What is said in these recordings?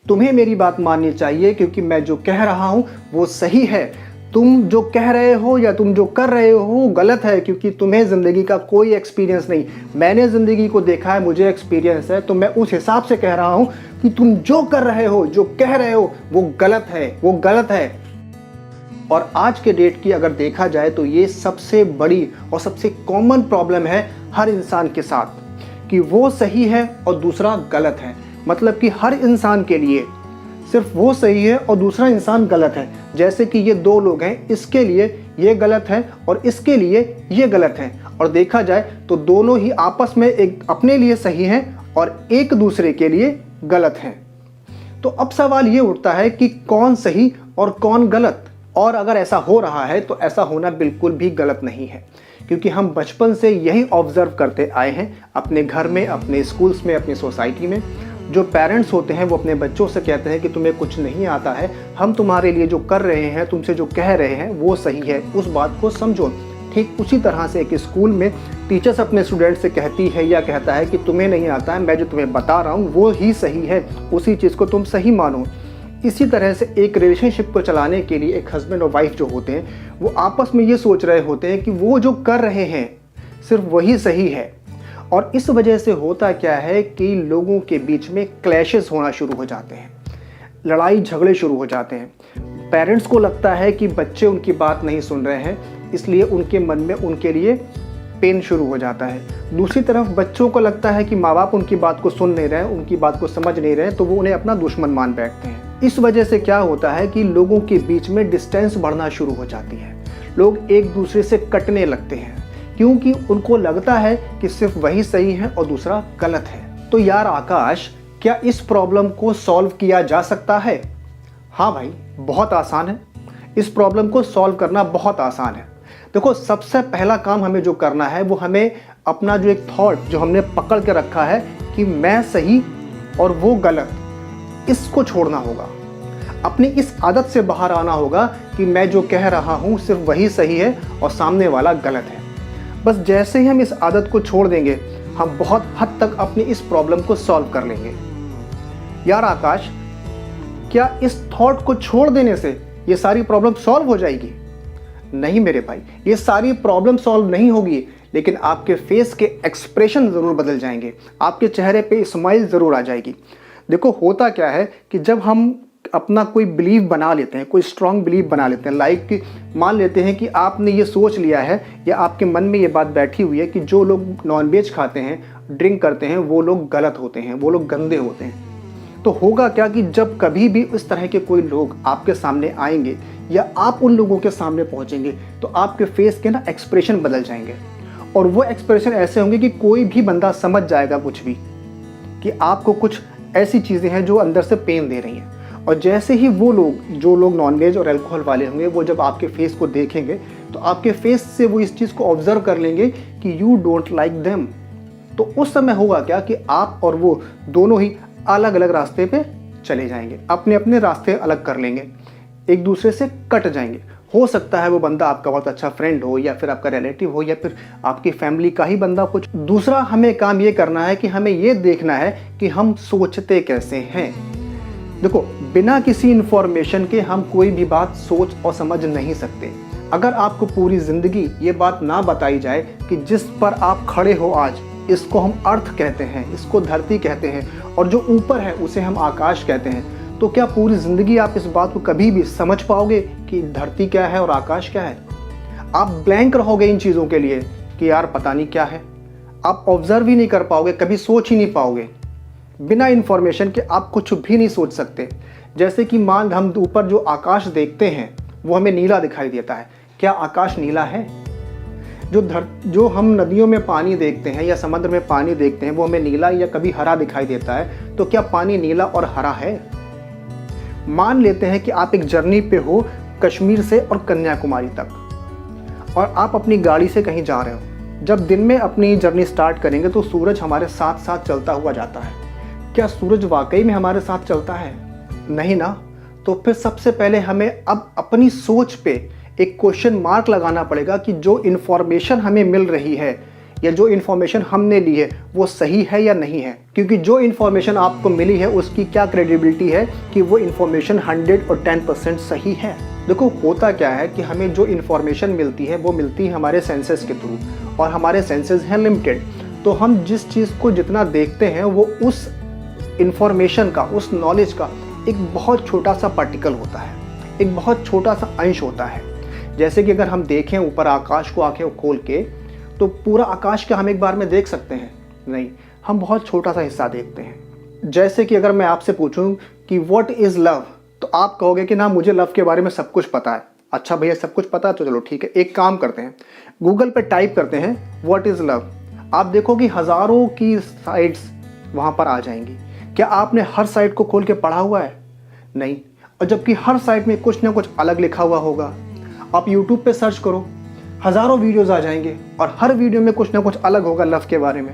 तुम्हें मेरी बात माननी चाहिए क्योंकि मैं जो कह रहा हूँ वो सही है। तुम जो कह रहे हो या तुम जो कर रहे हो गलत है, क्योंकि तुम्हें ज़िंदगी का कोई एक्सपीरियंस नहीं। मैंने ज़िंदगी को देखा है, मुझे एक्सपीरियंस है, तो मैं उस हिसाब से कह रहा हूँ कि तुम जो कर रहे हो, जो कह रहे हो वो गलत है, वो गलत है। और आज के डेट की अगर देखा जाए तो ये सबसे बड़ी और सबसे कॉमन प्रॉब्लम है हर इंसान के साथ, कि वो सही है और दूसरा गलत है। मतलब कि हर इंसान के लिए सिर्फ वो सही है और दूसरा इंसान गलत है। जैसे कि ये दो लोग हैं, इसके लिए ये गलत है और इसके लिए ये गलत है। और देखा जाए तो दोनों ही आपस में एक अपने लिए सही हैं और एक दूसरे के लिए गलत हैं। तो अब सवाल ये उठता है कि कौन सही और कौन गलत। और अगर ऐसा हो रहा है तो ऐसा होना बिल्कुल भी गलत नहीं है, क्योंकि हम बचपन से यही ऑब्जर्व करते आए हैं अपने घर में, अपने स्कूल्स में, अपनी सोसाइटी में। जो पेरेंट्स होते हैं वो अपने बच्चों से कहते हैं कि तुम्हें कुछ नहीं आता है, हम तुम्हारे लिए जो कर रहे हैं, तुमसे जो कह रहे हैं वो सही है, उस बात को समझो। ठीक उसी तरह से एक स्कूल में टीचर्स अपने स्टूडेंट से कहती है या कहता है कि तुम्हें नहीं आता है, मैं जो तुम्हें बता रहा हूँ वो ही सही है, उसी चीज़ को तुम सही मानो। इसी तरह से एक रिलेशनशिप को चलाने के लिए एक हस्बैंड और वाइफ जो होते हैं वो आपस में ये सोच रहे होते हैं कि वो जो कर रहे हैं सिर्फ वही सही है। और इस वजह से होता क्या है कि लोगों के बीच में क्लैशेस होना शुरू हो जाते हैं, लड़ाई झगड़े शुरू हो जाते हैं। पेरेंट्स को लगता है कि बच्चे उनकी बात नहीं सुन रहे हैं, इसलिए उनके मन में उनके लिए पेन शुरू हो जाता है। दूसरी तरफ बच्चों को लगता है कि माँ बाप उनकी बात को सुन नहीं रहे हैं, उनकी बात को समझ नहीं रहे हैं, तो वो उन्हें अपना दुश्मन मान बैठते हैं। इस वजह से क्या होता है कि लोगों के बीच में डिस्टेंस बढ़ना शुरू हो जाती है। लोग एक दूसरे से कटने लगते हैं, क्योंकि उनको लगता है कि सिर्फ वही सही है और दूसरा गलत है। तो यार आकाश, क्या इस प्रॉब्लम को सॉल्व किया जा सकता है? हाँ भाई, बहुत आसान है। इस प्रॉब्लम को सॉल्व करना बहुत आसान है। देखो, सबसे पहला काम हमें जो करना है वो हमें अपना जो एक थॉट जो हमने पकड़ के रखा है कि मैं सही और वो गलत, इसको छोड़ना होगा। अपनी इस आदत से बाहर आना होगा कि मैं जो कह रहा हूँ सिर्फ वही सही है और सामने वाला गलत है। बस जैसे ही हम इस आदत को छोड़ देंगे, हम बहुत हद तक अपनी इस प्रॉब्लम को सॉल्व कर लेंगे। यार आकाश, क्या इस थॉट को छोड़ देने से ये सारी प्रॉब्लम सॉल्व हो जाएगी? नहीं मेरे भाई, ये सारी प्रॉब्लम सॉल्व नहीं होगी, लेकिन आपके फेस के एक्सप्रेशन ज़रूर बदल जाएंगे, आपके चेहरे पे स्माइल ज़रूर आ जाएगी। देखो, होता क्या है कि जब हम अपना कोई बिलीव बना लेते हैं, कोई स्ट्रॉन्ग बिलीव बना लेते हैं, लाइक कि मान लेते हैं कि आपने ये सोच लिया है या आपके मन में ये बात बैठी हुई है कि जो लोग नॉनवेज खाते हैं, ड्रिंक करते हैं, वो लोग गलत होते हैं, वो लोग गंदे होते हैं। तो होगा क्या कि जब कभी भी इस तरह के कोई लोग आपके सामने आएंगे या आप उन लोगों के सामने पहुंचेंगे, तो आपके फेस के ना एक्सप्रेशन बदल जाएंगे। और वो एक्सप्रेशन ऐसे होंगे कि कोई भी बंदा समझ जाएगा कुछ भी, कि आपको कुछ ऐसी चीज़ें हैं जो अंदर से पेन दे रही हैं। और जैसे ही वो लोग, जो लोग नॉनवेज और अल्कोहल वाले होंगे, वो जब आपके फेस को देखेंगे तो आपके फेस से वो इस चीज़ को ऑब्जर्व कर लेंगे कि यू डोंट लाइक देम। तो उस समय होगा क्या कि आप और वो दोनों ही अलग अलग रास्ते पे चले जाएंगे, अपने अपने रास्ते अलग कर लेंगे, एक दूसरे से कट जाएंगे। हो सकता है वो बंदा आपका बहुत अच्छा फ्रेंड हो, या फिर आपका रिलेटिव हो, या फिर आपकी फैमिली का ही बंदा कुछ। दूसरा हमें काम ये करना है कि हमें ये देखना है कि हम सोचते कैसे हैं। देखो, बिना किसी इन्फॉर्मेशन के हम कोई भी बात सोच और समझ नहीं सकते। अगर आपको पूरी ज़िंदगी ये बात ना बताई जाए कि जिस पर आप खड़े हो आज, इसको हम अर्थ कहते हैं, इसको धरती कहते हैं, और जो ऊपर है उसे हम आकाश कहते हैं, तो क्या पूरी ज़िंदगी आप इस बात को कभी भी समझ पाओगे कि धरती क्या है और आकाश क्या है? आप ब्लैंक रहोगे इन चीज़ों के लिए कि यार पता नहीं क्या है। आप ऑब्जर्व ही नहीं कर पाओगे, कभी सोच ही नहीं पाओगे। बिना इन्फॉर्मेशन के आप कुछ भी नहीं सोच सकते। जैसे कि मान हम ऊपर जो आकाश देखते हैं वो हमें नीला दिखाई देता है, क्या आकाश नीला है? जो हम नदियों में पानी देखते हैं या समुद्र में पानी देखते हैं वो हमें नीला या कभी हरा दिखाई देता है, तो क्या पानी नीला और हरा है? मान लेते हैं कि आप एक जर्नी पे हो कश्मीर से और कन्याकुमारी तक, और आप अपनी गाड़ी से कहीं जा रहे हो। जब दिन में अपनी जर्नी स्टार्ट करेंगे तो सूरज हमारे साथ साथ चलता हुआ जाता है। क्या सूरज वाकई में हमारे साथ चलता है? नहीं ना। तो फिर सबसे पहले हमें अब अपनी सोच पे एक क्वेश्चन मार्क लगाना पड़ेगा कि जो इन्फॉर्मेशन हमें मिल रही है या जो इन्फॉर्मेशन हमने ली है वो सही है या नहीं है, क्योंकि जो इन्फॉर्मेशन आपको मिली है उसकी क्या क्रेडिबिलिटी है कि वो इन्फॉर्मेशन 110% सही है। देखो होता क्या है कि हमें जो इन्फॉर्मेशन मिलती है वो मिलती है हमारे सेंसेस के थ्रू, और हमारे सेंसेस हैं लिमिटेड। तो हम जिस चीज़ को जितना देखते हैं वो उस इन्फॉर्मेशन का, उस नॉलेज का एक बहुत छोटा सा पार्टिकल होता है, एक बहुत छोटा सा अंश होता है। जैसे कि अगर हम देखें ऊपर आकाश को आंखें खोल के, तो पूरा आकाश क्या हम एक बार में देख सकते हैं? नहीं, हम बहुत छोटा सा हिस्सा देखते हैं। जैसे कि अगर मैं आपसे पूछूं कि व्हाट इज़ लव, तो आप कहोगे कि ना मुझे लव के बारे में सब कुछ पता है। अच्छा भैया सब कुछ पता है तो चलो ठीक है, एक काम करते हैं, गूगल पे टाइप करते हैं व्हाट इज़ लव। आप देखो कि हज़ारों की साइट्स वहाँ पर आ जाएंगी। क्या आपने हर साइट को खोल के पढ़ा हुआ है? नहीं। और जबकि हर साइट में कुछ ना कुछ अलग लिखा हुआ होगा। आप यूट्यूब पे सर्च करो, हज़ारों वीडियोस आ जाएंगे और हर वीडियो में कुछ ना कुछ अलग होगा लव के बारे में।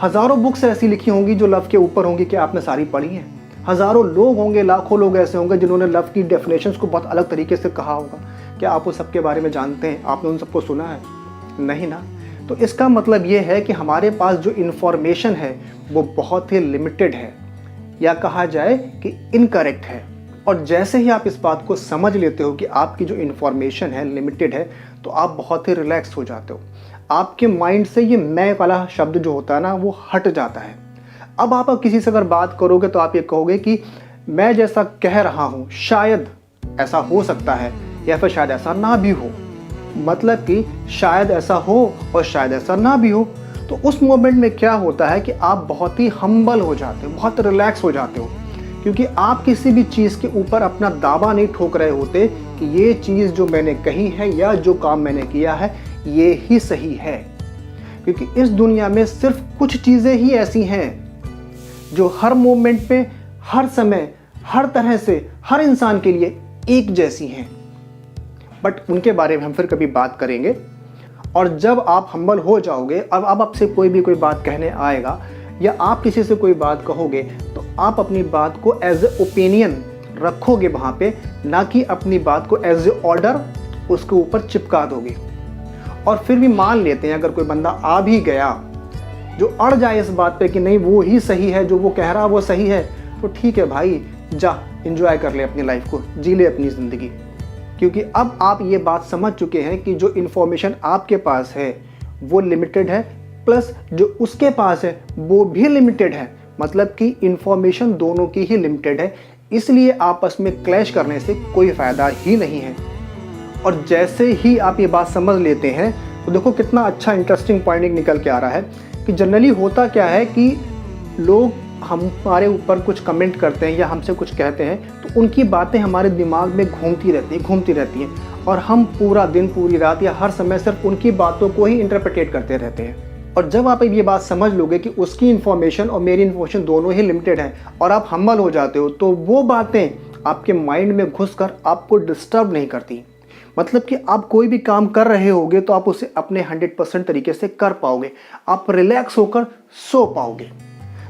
हज़ारों बुक्स ऐसी लिखी होंगी जो लव के ऊपर होंगी कि आपने सारी पढ़ी हैं। हज़ारों लोग होंगे, लाखों लोग ऐसे होंगे जिन्होंने लव की डेफिनेशंस को बहुत अलग तरीके से कहा होगा। क्या आप उस सब के बारे में जानते हैं? आपने उन सबको सुना है? नहीं ना। तो इसका मतलब ये है कि हमारे पास जो इन्फॉर्मेशन है वो बहुत ही लिमिटेड है, या कहा जाए कि इनकरेक्ट है। और जैसे ही आप इस बात को समझ लेते हो कि आपकी जो इन्फॉर्मेशन है लिमिटेड है, तो आप बहुत ही रिलैक्स हो जाते हो। आपके माइंड से ये मैं वाला शब्द जो होता है ना वो हट जाता है। अब आप किसी से अगर बात करोगे तो आप ये कहोगे कि मैं जैसा कह रहा हूँ शायद ऐसा हो सकता है, या फिर शायद ऐसा ना भी हो। मतलब कि शायद ऐसा हो और शायद ऐसा ना भी हो। तो उस मोमेंट में क्या होता है कि आप बहुत ही हम्बल हो जाते हो, बहुत रिलैक्स हो जाते हो, क्योंकि आप किसी भी चीज़ के ऊपर अपना दावा नहीं ठोक रहे होते कि ये चीज़ जो मैंने कही है या जो काम मैंने किया है ये ही सही है। क्योंकि इस दुनिया में सिर्फ कुछ चीज़ें ही ऐसी हैं जो हर मोमेंट पे, हर समय, हर तरह से, हर इंसान के लिए एक जैसी हैं। बट उनके बारे में हम फिर कभी बात करेंगे। और जब आप हम्बल हो जाओगे, अब आपसे कोई बात कहने आएगा या आप किसी से कोई बात कहोगे, तो आप अपनी बात को एज ए ओपिनियन रखोगे वहाँ पे, ना कि अपनी बात को एज ए ऑर्डर उसके ऊपर चिपका दोगे। और फिर भी मान लेते हैं अगर कोई बंदा आ भी गया जो अड़ जाए इस बात पे कि नहीं वो ही सही है, जो वो कह रहा वो सही है, तो ठीक है भाई, जा एंजॉय कर ले अपनी लाइफ को, जी ले अपनी ज़िंदगी। क्योंकि अब आप ये बात समझ चुके हैं कि जो इन्फॉर्मेशन आपके पास है वो लिमिटेड है, प्लस जो उसके पास है वो भी लिमिटेड है। मतलब कि इन्फॉर्मेशन दोनों की ही लिमिटेड है, इसलिए आपस में क्लैश करने से कोई फ़ायदा ही नहीं है। और जैसे ही आप ये बात समझ लेते हैं तो देखो कितना अच्छा इंटरेस्टिंग पॉइंट निकल के आ रहा है कि जनरली होता क्या है कि लोग हमारे ऊपर कुछ कमेंट करते हैं या हमसे कुछ कहते हैं, तो उनकी बातें हमारे दिमाग में घूमती रहती हैं और हम पूरा दिन, पूरी रात या हर समय सिर्फ उनकी बातों को ही इंटरप्रेटेट करते रहते हैं। और जब आप ये बात समझ लोगे कि उसकी इन्फॉर्मेशन और मेरी इन्फॉर्मेशन दोनों ही लिमिटेड हैं और आप हम्बल हो जाते हो, तो वो बातें आपके माइंड में घुसकर आपको डिस्टर्ब नहीं करती। मतलब कि आप कोई भी काम कर रहे होगे तो आप उसे अपने 100% तरीके से कर पाओगे, आप रिलैक्स होकर सो पाओगे।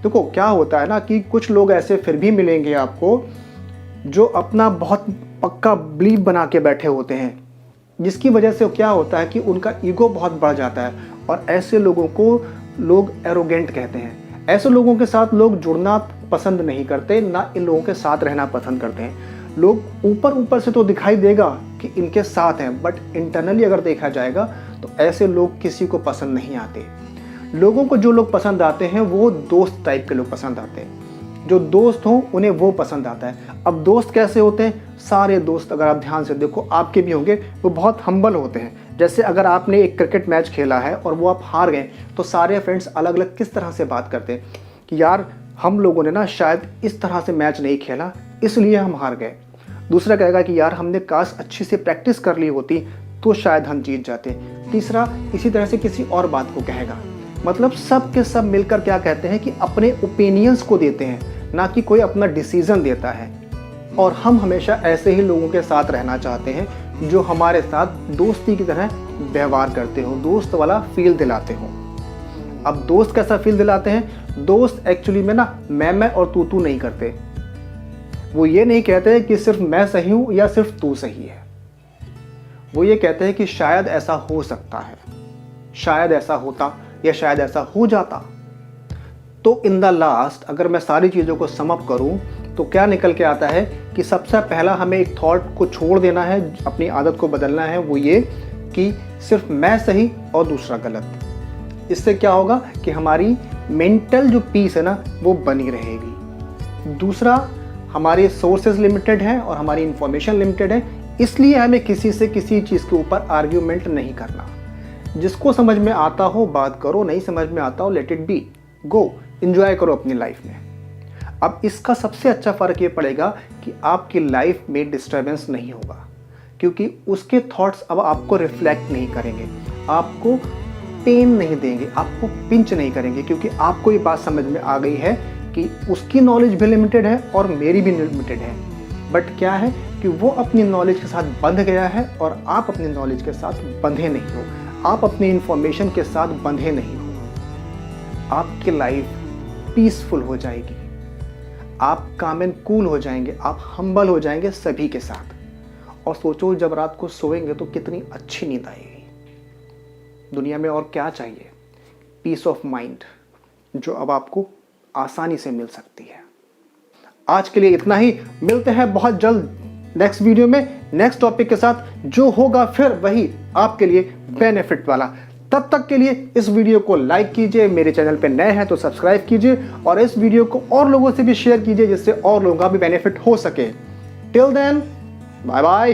देखो क्या होता है ना कि कुछ लोग ऐसे फिर भी मिलेंगे आपको जो अपना बहुत पक्का बिलीव बना के बैठे होते हैं, जिसकी वजह से क्या होता है कि उनका ईगो बहुत बढ़ जाता है और ऐसे लोगों को लोग एरोगेंट कहते हैं। ऐसे लोगों के साथ लोग जुड़ना पसंद नहीं करते, ना इन लोगों के साथ रहना पसंद करते हैं। लोग ऊपर से तो दिखाई देगा कि इनके साथ हैं, बट इंटरनली अगर देखा जाएगा तो ऐसे लोग किसी को पसंद नहीं आते। लोगों को जो लोग पसंद आते हैं वो दोस्त टाइप के लोग पसंद आते हैं, जो दोस्त हों उन्हें वो पसंद आता है। अब दोस्त कैसे होते हैं? सारे दोस्त अगर आप ध्यान से देखो आपके भी होंगे, वो बहुत हम्बल होते हैं। जैसे अगर आपने एक क्रिकेट मैच खेला है और वो आप हार गए, तो सारे फ्रेंड्स अलग अलग किस तरह से बात करते हैं कि यार हम लोगों ने ना शायद इस तरह से मैच नहीं खेला इसलिए हम हार गए। दूसरा कहेगा कि यार हमने काश अच्छी से प्रैक्टिस कर ली होती तो शायद हम जीत जाते। तीसरा इसी तरह से किसी और बात को कहेगा। मतलब सब के सब मिलकर क्या कहते हैं कि अपने ओपिनियंस को देते हैं, ना कि कोई अपना डिसीजन देता है। और हम हमेशा ऐसे ही लोगों के साथ रहना चाहते हैं जो हमारे साथ दोस्ती की तरह व्यवहार करते हो, दोस्त वाला फील दिलाते हो। अब दोस्त कैसा फील दिलाते हैं? दोस्त एक्चुअली में ना मैं और तू नहीं करते। वो ये नहीं कहते कि सिर्फ मैं सही हूँ या सिर्फ तू सही है। वो ये कहते हैं कि शायद ऐसा हो सकता है। शायद ऐसा होता या शायद ऐसा हो जाता। तो इन द लास्ट अगर मैं सारी चीज़ों को सम अप करूं तो क्या निकल के आता है कि सबसे पहला हमें एक थॉट को छोड़ देना है, अपनी आदत को बदलना है, वो ये कि सिर्फ मैं सही और दूसरा गलत। इससे क्या होगा कि हमारी मेंटल जो पीस है ना वो बनी रहेगी। दूसरा, हमारे सोर्सेज लिमिटेड हैं और हमारी इंफॉर्मेशन लिमिटेड है, इसलिए हमें किसी से किसी चीज़ के ऊपर आर्ग्यूमेंट नहीं करना। जिसको समझ में आता हो बात करो, नहीं समझ में आता हो let it be, go enjoy करो अपनी लाइफ में। अब इसका सबसे अच्छा फ़र्क ये पड़ेगा कि आपकी लाइफ में डिस्टर्बेंस नहीं होगा, क्योंकि उसके थॉट्स अब आपको रिफ्लेक्ट नहीं करेंगे, आपको पेन नहीं देंगे, आपको पिंच नहीं करेंगे, क्योंकि आपको ये बात समझ में आ गई है कि उसकी नॉलेज भी लिमिटेड है और मेरी भी लिमिटेड है। बट क्या है कि वो अपनी नॉलेज के साथ बंध गया है और आप अपनी नॉलेज के साथ बंधे नहीं हो, आप अपनी इंफॉर्मेशन के साथ बंधे नहीं हो। आपकी लाइफ पीसफुल हो जाएगी, आप काम एंड कूल हो जाएंगे, आप हम्बल हो जाएंगे सभी के साथ। और सोचो जब रात को सोएंगे तो कितनी अच्छी नींद आएगी। दुनिया में और क्या चाहिए? पीस ऑफ माइंड, जो अब आपको आसानी से मिल सकती है। आज के लिए इतना ही, मिलते हैं बहुत जल्द नेक्स्ट वीडियो में नेक्स्ट टॉपिक के साथ, जो होगा फिर वही आपके लिए बेनिफिट वाला। तब तक के लिए इस वीडियो को लाइक कीजिए, मेरे चैनल पे नए हैं तो सब्सक्राइब कीजिए और इस वीडियो को और लोगों से भी शेयर कीजिए जिससे और लोगों का भी बेनिफिट हो सके। Till then, bye bye.